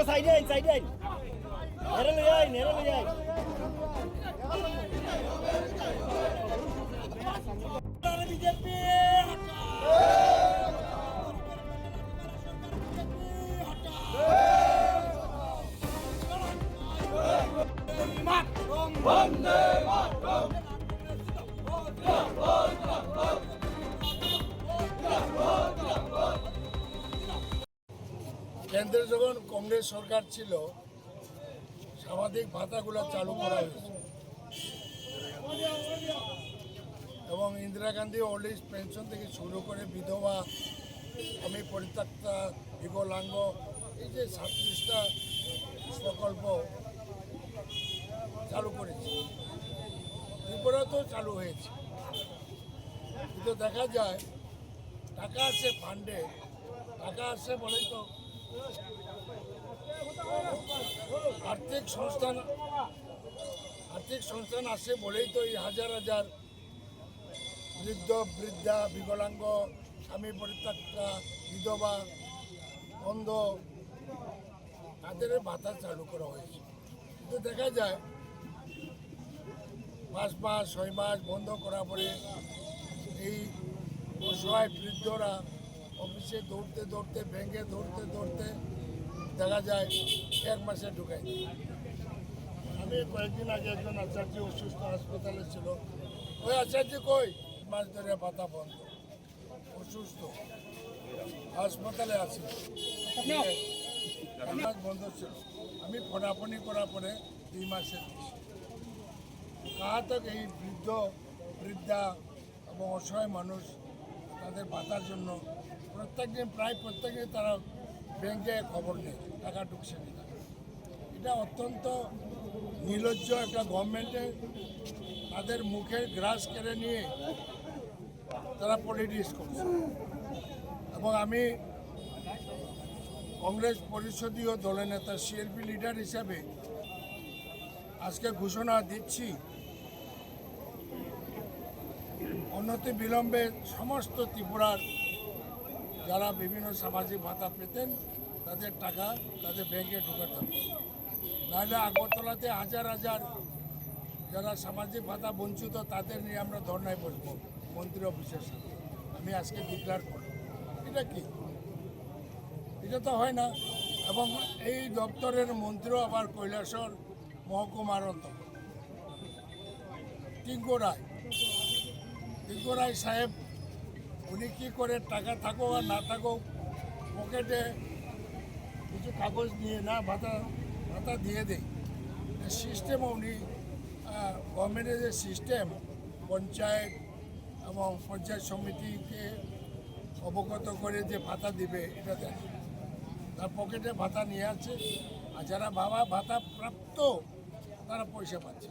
সাইডে নেড়ে লই আই বিজেপি বন্দে মাতরম। কেন্দ্রে যখন কংগ্রেস সরকার ছিল সামাজিক ভাতাগুলো চালু করা হয়েছে এবং Indira Gandhi old age pension থেকে শুরু করে বিধবা, আমি পরিত্যক্তা, বিকলাঙ্গ, এই যে 37টা প্রকল্প চালু করেছে, ত্রিপুরাতেও চালু হয়েছে। কিন্তু দেখা যায় টাকা আসে ফান্ডে, টাকা আসে বলেই তো আর্থিক সংস্থান আসে বলেই তো এই হাজার হাজার বৃদ্ধা, বিকলাঙ্গ, স্বামী পরিত্যক্তা, বিধবা, অন্ধ তাদের ভাতা চালু করা হয়েছে। কিন্তু দেখা যায় 5 মাস 6 মাস বন্ধ করার পরে এই অসহায় বৃদ্ধরা অফিসে দৌড়তে ব্যাংকে দৌড়তে দেখা যায় 1 মাসে ঢুকাই। আমি কয়েকদিন আগে একজন আচার্য অসুস্থ হাসপাতালে ছিল, ওই আচার্য কই মাস ধরে ভাতা বন্ধ, অসুস্থ হাসপাতালে আছে, মাস বন্ধ ছিল। আমি ফোনাফোনি করার পরে 2 মাসের বেশি কাহা তক এই বৃদ্ধা এবং অসহায় মানুষ তাদের ভাতার জন্য প্রায় প্রত্যেকদিন তারা ব্যাংকে খবর নেয় টাকা ঢুকছে কিনা। এটা অত্যন্ত নির্লজ্জ একটা গভর্নমেন্টে তাদের মুখের গ্রাস কেড়ে নিয়ে তারা পলিটিক্স করছে। এবং আমি কংগ্রেস পরিষদীয় দলের নেতা সিএলপি লিডার হিসাবে আজকে ঘোষণা দিচ্ছি, অনতি বিলম্বে সমস্ত ত্রিপুরার যারা বিভিন্ন সামাজিক ভাতা পেতেন তাদের টাকা তাদের ব্যাংকে ঢুকাতে হবে। নাহলে আগরতলাতে হাজার হাজার যারা সামাজিক ভাতা বঞ্চিত তাদের নিয়ে আমরা ধর্নায় বসবো মন্ত্রী অফিসের সাথে। আমি আজকে ডিক্লেয়ার করব। এটা কি, এটা তো হয় না। এবং এই দপ্তরের মন্ত্রীও আবার কৈলাসর মহকুমার অন্তর্গত টিঙ্কু রায় সাহেব, উনি কী করে টাকা থাকুক আর না থাকুক পকেটে কিছু কাগজ নিয়ে না ভাতা দিয়ে দেয়। সিস্টেম উনি গভর্নমেন্টের যে সিস্টেম পঞ্চায়েত এবং পঞ্চায়েত সমিতিকে অবগত করে যে ভাতা দিবে এটা দেয়, তার পকেটে ভাতা নিয়ে আছে। আর যারা ভাতা প্রাপ্ত তারা পয়সা পাচ্ছে।